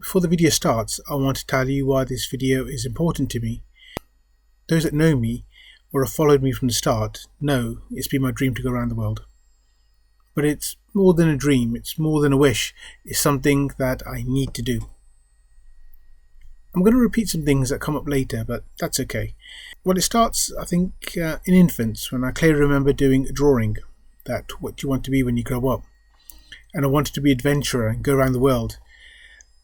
Before the video starts, I want to tell you why this video is important to me. Those that know me or have followed me from the start know it's been my dream to go around the world. But it's more than a dream, it's more than a wish, it's something that I need to do. I'm going to repeat some things that come up later, but that's okay. Well, it starts, I think, in infants, when I clearly remember doing a drawing, that what you want to be when you grow up. And I wanted to be an adventurer and go around the world.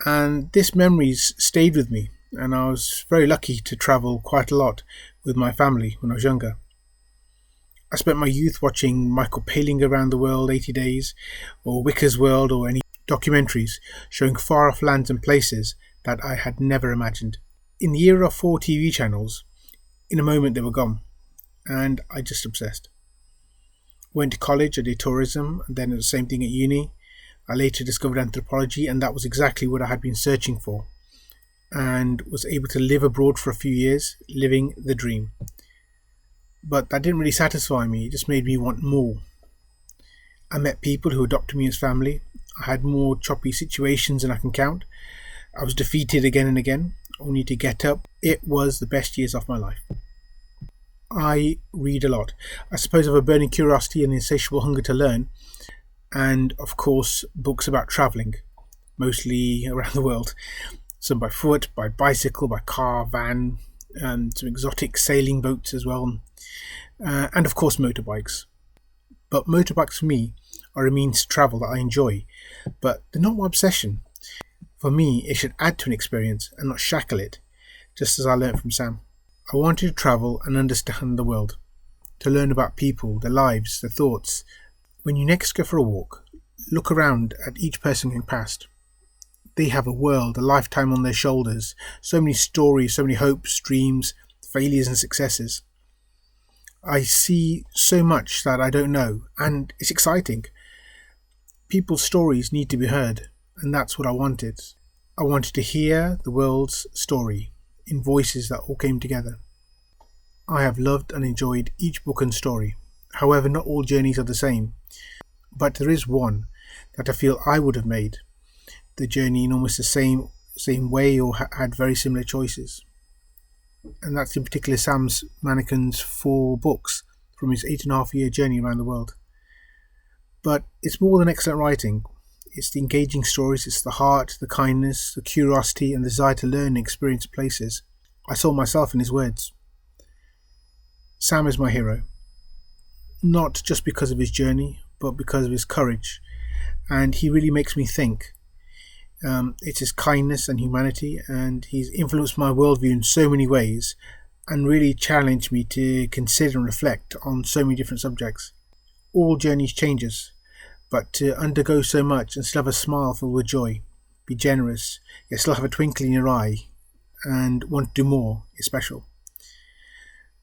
And this memory's stayed with me, and I was very lucky to travel quite a lot with my family when I was younger. I spent my youth watching Michael Palin go around the world 80 days, or Wicker's World, or any documentaries showing far off lands and places that I had never imagined. In the era of 4 TV channels, in a moment they were gone, and I just obsessed. Went to college, I did tourism, and then the same thing at uni. I later discovered anthropology, and that was exactly what I had been searching for, and was able to live abroad for a few years, living the dream. But that didn't really satisfy me, it just made me want more. I met people who adopted me as family. I had more choppy situations than I can count. I was defeated again and again, only to get up. It was the best years of my life. I read a lot. I suppose I have a burning curiosity and insatiable hunger to learn, and of course books about travelling, mostly around the world. Some by foot, by bicycle, by car, van, and some exotic sailing boats as well, and of course motorbikes. But motorbikes for me are a means to travel that I enjoy, but they're not my obsession. For me, it should add to an experience and not shackle it, just as I learnt from Sam. I wanted to travel and understand the world, to learn about people, their lives, their thoughts. When you next go for a walk, look around at each person going past. They have a world, a lifetime on their shoulders, so many stories, so many hopes, dreams, failures and successes. I see so much that I don't know, and it's exciting. People's stories need to be heard, and that's what I wanted. I wanted to hear the world's story in voices that all came together. I have loved and enjoyed each book and story. However, not all journeys are the same, but there is one that I feel I would have made the journey in almost the same way, or had very similar choices. And that's in particular Sam's Manicom's 4 books from his 8.5-year journey around the world. But it's more than excellent writing. It's the engaging stories, it's the heart, the kindness, the curiosity and the desire to learn and experience places. I saw myself in his words. Sam is my hero. Not just because of his journey, but because of his courage. And he really makes me think. It's his kindness and humanity, and he's influenced my worldview in so many ways and really challenged me to consider and reflect on so many different subjects. All journeys change us, but to undergo so much and still have a smile filled with joy, be generous, yet still have a twinkle in your eye and want to do more is special.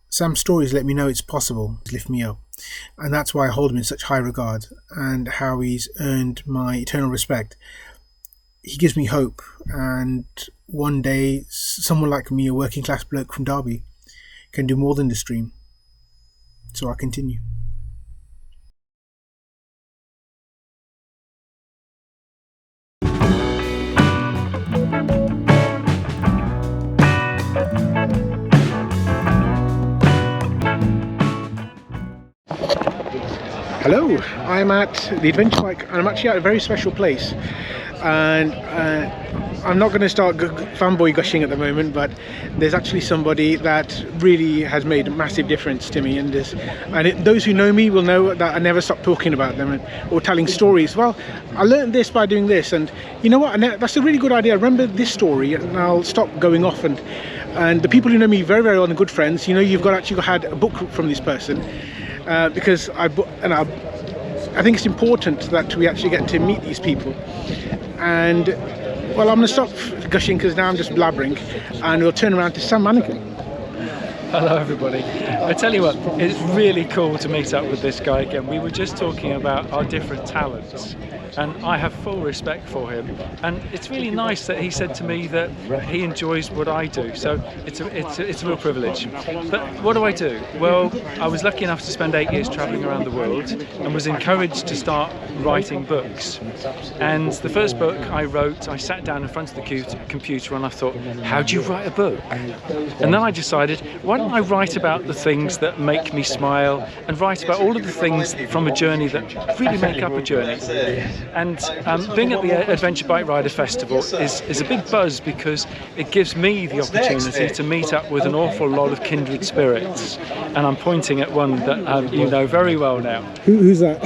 Sam's stories let me know it's possible, lift me up, and that's why I hold him in such high regard, and how he's earned my eternal respect. He gives me hope, and one day someone like me, a working class bloke from Derby, can do more than this dream. So I continue. Hello, I'm at the Adventure Bike, and I'm actually at a very special place, and I'm not going to start fanboy gushing at the moment, but there's actually somebody that really has made a massive difference to me, and those who know me will know that I never stop talking about them or telling stories. Well, I learned this by doing this, and you know what, that's a really good idea. I remember this story and I'll stop going off, and the people who know me very, very well and good friends, you know, you've actually had a book from this person. Because I think it's important that we actually get to meet these people. And well, I'm going to stop gushing because now I'm just blabbering, and we'll turn around to Sam Manicom. Hello everybody. I tell you what, it's really cool to meet up with this guy again. We were just talking about our different talents, and I have full respect for him. And it's really nice that he said to me that he enjoys what I do. So it's a real privilege. But what do I do? Well, I was lucky enough to spend 8 years travelling around the world and was encouraged to start writing books. And the first book I wrote, I sat down in front of the computer and I thought, how do you write a book? And then I decided, why don't I write about the things that make me smile and write about all of the things from a journey that really make up a journey. And being at the Adventure Bike Rider Festival is a big buzz because it gives me the opportunity to meet up with an awful lot of kindred spirits. And I'm pointing at one that you know very well now. Who's that?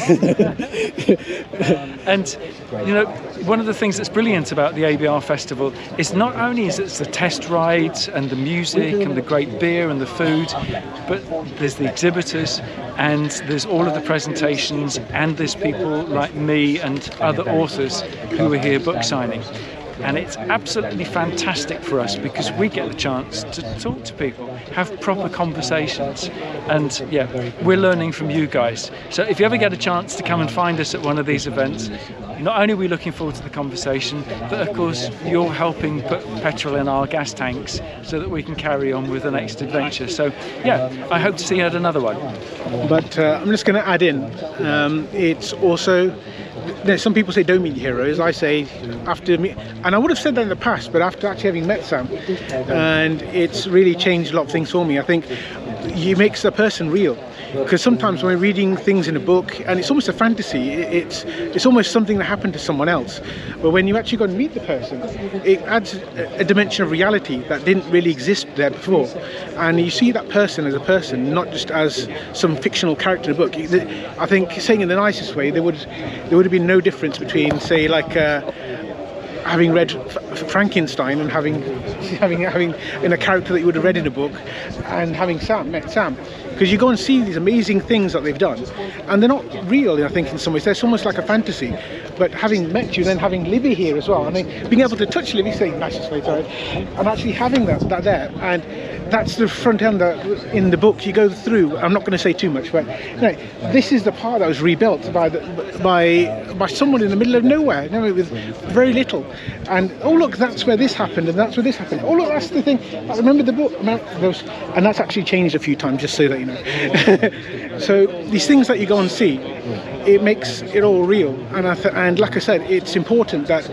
And you know, one of the things that's brilliant about the ABR Festival is not only is it the test rides and the music and the great beer and the food, but there's the exhibitors and there's all of the presentations and there's people like me and other authors who are here book signing. And it's absolutely fantastic for us because we get the chance to talk to people, have proper conversations, and yeah, we're learning from you guys. So if you ever get a chance to come and find us at one of these events, not only are we looking forward to the conversation, but of course you're helping put petrol in our gas tanks so that we can carry on with the next adventure. So yeah, I hope to see you at another one. But I'm just going to add in, it's also, some people say don't meet heroes. I say after me, and I would have said that in the past, but after actually having met Sam, and it's really changed a lot of things for me. I think it makes a person real, because sometimes when we're reading things in a book and it's almost a fantasy, it's almost something that happened to someone else, but when you actually go and meet the person, it adds a dimension of reality that didn't really exist there before, and you see that person as a person, not just as some fictional character in a book. I think, saying in the nicest way, there would have been no difference between, say, like having read Frankenstein and having in a character that you would have read in a book, and having met Sam, because you go and see these amazing things that they've done, and they're not real. I think in some ways they're almost like a fantasy. But having met you, then having Libby here as well, and then being able to touch Libby, saying nicest way, sorry, and actually having that there, and that's the front end that in the book you go through. I'm not going to say too much, but you know, this is the part that was rebuilt by someone in the middle of nowhere, you know, with very little. And oh look, that's where this happened, and that's where this happened. Oh look, that's the thing. I remember the book, and that's actually changed a few times, just so that you know. So these things that you go and see, it makes it all real. And like I said, it's important that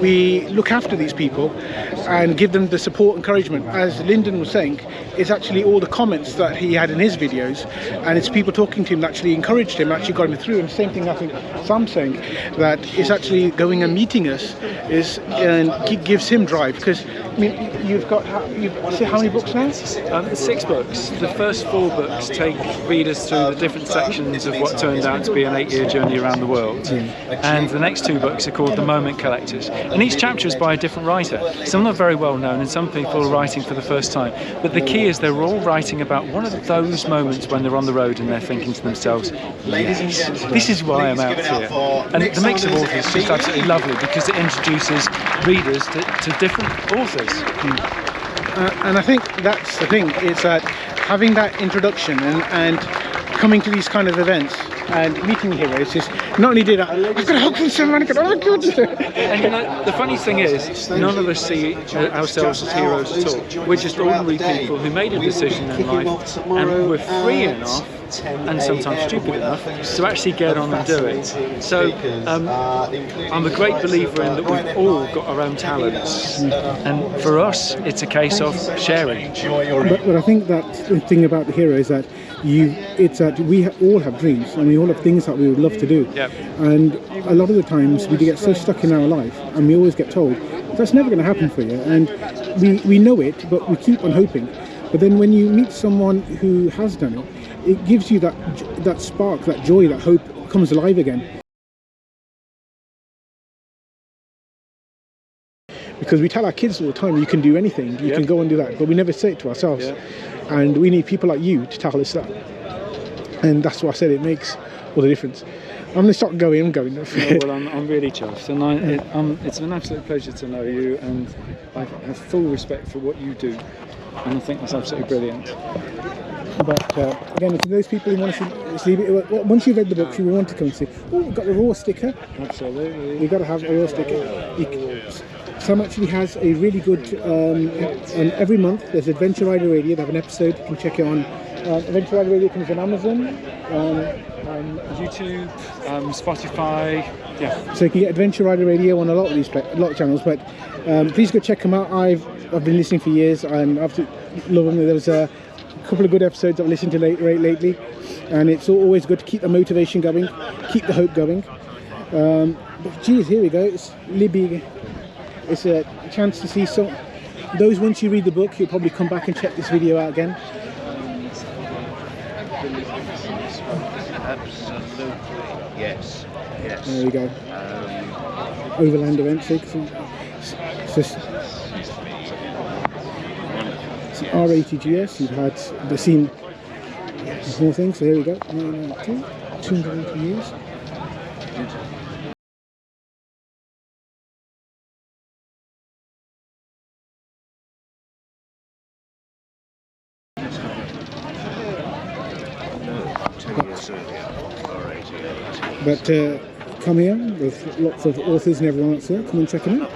we look after these people and give them the support, encouragement. As Lyndon was saying, it's actually all the comments that he had in his videos, and it's people talking to him that actually encouraged him, actually got him through. And the same thing I think Sam's saying, that it's actually going and meeting us and gives him drive, because I mean, you've how many books now? 6 books. The first 4 books take readers through the different sections of what turned out to be an 8-year journey around the world. And the next 2 books are called The Moment Collectors. And each chapter is by a different writer. Some are very well known and some people are writing for the first time. But the key is they're all writing about one of those moments when they're on the road and they're thinking to themselves, yes, this is why I'm out here. And the mix of authors is just absolutely lovely because it introduces readers to different authors. And I think that's the thing, is that having that introduction and coming to these kind of events and meeting heroes, is not only did I've got to help with someone, oh my god. And you know, the funny thing is, none of us see ourselves as heroes at all. We're just ordinary people who made a decision in life, and we're free enough and sometimes stupid enough to actually get on and do it. So I'm a great believer in that we've all got our own talents, and for us it's a case of sharing. But I think that the thing about the hero is that it's that we all have dreams and we all have things that we would love to do. Yep. And a lot of the times we get so stuck in our life, and we always get told that's never going to happen for you, and we know it, but we keep on hoping. But then when you meet someone who has done it, it gives you that spark, that joy, that hope comes alive again. Because we tell our kids all the time, you can do anything, you can go and do that, but we never say it to ourselves. And we need people like you to tell us that. And that's why I said it makes all the difference. I'm the shot going. I'm going. Well, I'm really chuffed, and it's an absolute pleasure to know you, and I have full respect for what you do, and I think that's absolutely brilliant. But again, to those people who want to see, once you've read the book, you will want to come and see. Oh, we've got the raw sticker. Absolutely. We've got to have a raw sticker. Sam actually has a really good, and every month there's Adventure Rider Radio. They have an episode. You can check it on. Adventure Rider Radio comes on Amazon. YouTube, Spotify, yeah. So you can get Adventure Rider Radio on a lot of channels. But please go check them out. I've been listening for years. I'm absolutely love them. There was a couple of good episodes I've listened to lately, and it's always good to keep the motivation going, keep the hope going. But geez, here we go. It's Libby. It's a chance to see some. Those once you read the book, you'll probably come back and check this video out again. Absolutely, yes. There we go. Overland event. So it's R80GS. You've had the scene more things. So here we go. 1992, 280 years. But come here, there's lots of authors and everyone else here. Come and check them out.